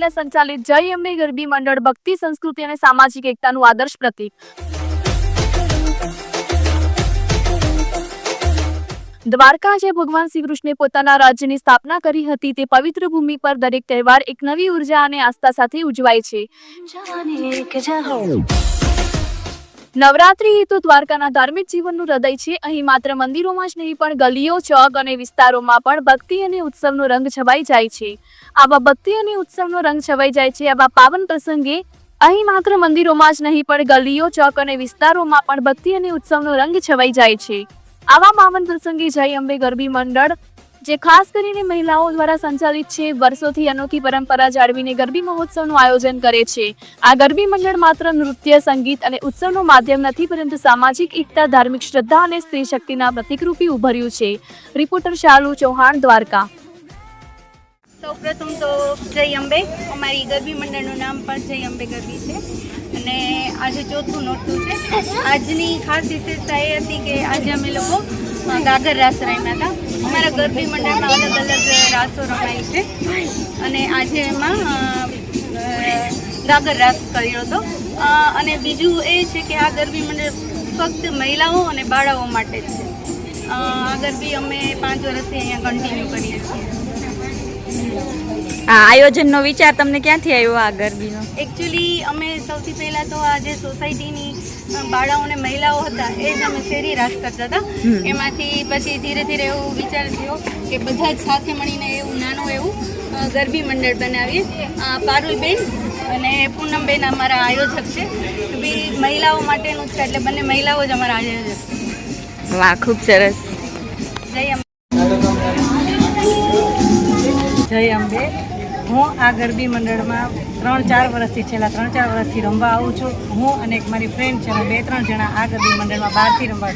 મહિલા સંચાલિત જય અંબે ગરબી મંડળ ભક્તિ સંસ્કૃતિ અને સામાજિક એકતાનું આદર્શ પ્રતીક। દ્વારકા જે ભગવાન શ્રી કૃષ્ણે પોતાના રાજ્યની સ્થાપના કરી હતી તે પવિત્ર ભૂમિ પર દરેક તહેવાર એક નવી ઉર્જા અને આસ્થા સાથે ઉજવાય છે। નવરાત્રી તો દ્વારકાના ધાર્મિક જીવનનું હૃદય છે। અહીં માત્ર મંદિરોમાં જ નહીં પણ ગલીઓ, ચોક અને વિસ્તારોમાં પણ ભક્તિ અને ઉત્સવનો રંગ છવાઈ જાય છે। આવા ભક્તિ અને ઉત્સવનો રંગ છવાઈ જાય છે આવા પાવન પ્રસંગે અહીં માત્ર મંદિરોમાં જ નહીં પણ ગલીઓ, ચોક અને વિસ્તારોમાં પણ ભક્તિ અને ઉત્સવનો રંગ છવાઈ જાય છે। આવા પાવન પ્રસંગે જય અંબે ગરબી મંડળ જે ખાસ કરીને મહિલાઓ દ્વારા સંચાલિત છે, વર્ષોથી અનોખી પરંપરા જાળવીને ગરબી મહોત્સવનું આયોજન કરે છે। આ ગરબી મંડળ માત્ર નૃત્ય, સંગીત અને ઉત્સવનું માધ્યમ નથી પરંતુ સામાજિક એકતા, ધાર્મિક શ્રદ્ધા અને સ્ત્રી શક્તિના પ્રતિકરૂપી ઉભર્યું છે। રિપોર્ટર શાલુ ચૌહાણ, દ્વારકા। સૌપ્રથમ તો જય અંબે। અમારી ગરબી મંડળનું નામ પણ જય અંબે ગરબી છે અને આજે ચોથું નોરતું છે। આજની ખાસ વિશેષતા એ હતી કે આજે અમે લોકો ગાગર રાસ રમ્યા હતા। અમારા ગરબી મંડળમાં અલગ અલગ રાસો રમાય છે અને આજે એમાં ગાગર રાસ કર્યો હતો। અને બીજું એ છે કે આ ગરબી મંડળ ફક્ત મહિલાઓ અને બાળાઓ માટે જ છે। આ ગરબી અમે 5 વર્ષથી અહીંયા કન્ટિન્યુ કરીએ છીએ। આ આયોજનનો વિચાર તમને ક્યાંથી આવ્યો આ ગરબીનો? એકચ્યુઅલી અમે સૌથી પહેલાં તો આ જે સોસાયટીની બાળાઓ અને મહિલાઓ હતા એ જ અમે શેરી રાસ કરતા હતા। એમાંથી પછી ધીરે ધીરે એવું વિચાર થયો કે બધા જ સાથે મળીને એવું નાનું એવું ગરબી મંડળ બનાવીએ। પારુલબેન અને પૂનમબેન અમારા આયોજક છે, બી મહિલાઓ માટેનું છે એટલે બંને મહિલાઓ જ અમારા આયોજક છે। વાહ, ખૂબ સરસ। જય અંબે। જય અંબે। હું આ ગરબી મંડળમાં 3-4 વર્ષથી છેલ્લા 3-4 વર્ષથી રમવા આવું છું। હું અને એક મારી ફ્રેન્ડ છે, અમે 2-3 જણા આ ગરબી મંડળમાં બહારથી રમવા।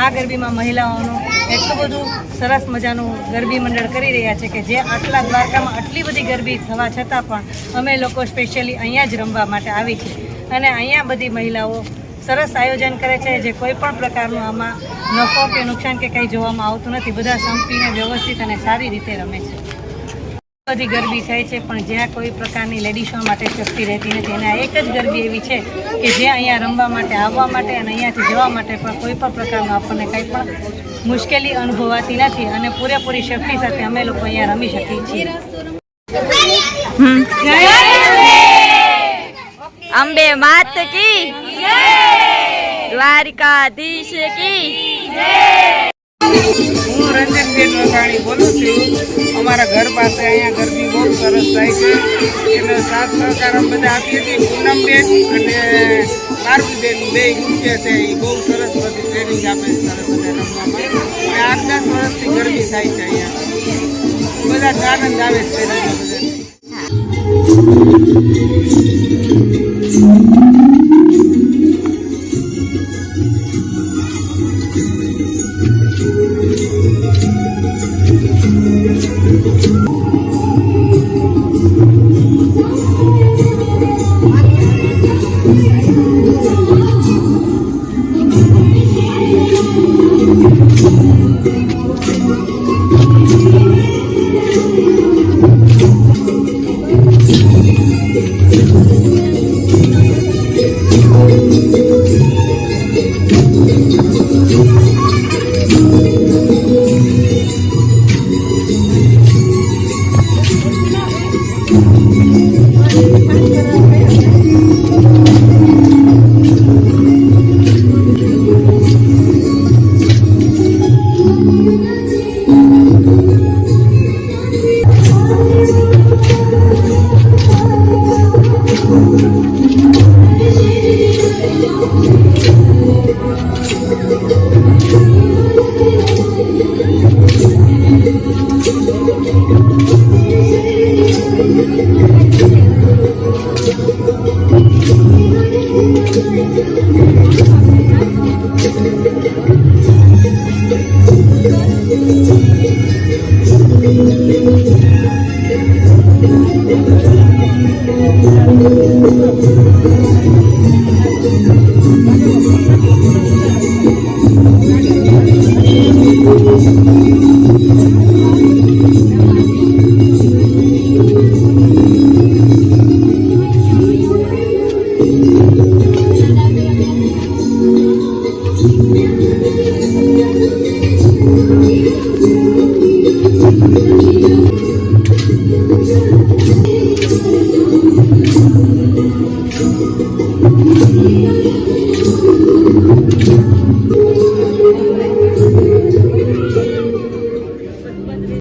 આ ગરબીમાં મહિલાઓનું એટલું બધું સરસ મજાનું ગરબી મંડળ કરી રહ્યા છે કે જે આટલા દ્વારકામાં આટલી બધી ગરબી થવા છતાં પણ અમે લોકો સ્પેશિયલી અહીંયા જ રમવા માટે આવી છે અને અહીંયા બધી મહિલાઓ સરસ આયોજન કરે છે જે કોઈ પણ પ્રકારનું આમાં નફો કે નુકસાન કે કંઈ જોવામાં આવતું નથી। બધા સંપીને વ્યવસ્થિત અને સારી રીતે રમે છે। બધી ગરબી થાય છે પણ જ્યાં કોઈ પ્રકારની લેડીઝો માટે શક્તિ રહેતી નથી અને આ એક જ ગરબી એવી છે કે જે અહીંયા રમવા માટે, આવવા માટે અને અહીંયાથી જવા માટે પણ કોઈ પણ પ્રકારનું આપણને કંઈ પણ મુશ્કેલી અનુભવાતી નથી અને પૂરેપૂરી સેફટી સાથે અમે લોકો અહીંયા રમી શકીએ છીએ। અંબે માત કી જય, દ્વારકાધીશ કી જય। હું રંજનબેન વસાણી બોલું છું। અમારા ઘર પાસે અહીંયા ગરબી બહુ સરસ થાય છે, એનો સાથ સહકાર અમે બધા આપીએ છીએ। પૂનમબેન અને પારુલબેન બે મુખ્ય છે, એ બહુ સરસ બધી ટ્રેનિંગ આપે છે સરસ બધા રમવામાં। 8-10 વર્ષથી ગરબી થાય છે અહીંયા, બધા જ આનંદ આવે છે બધાને। છે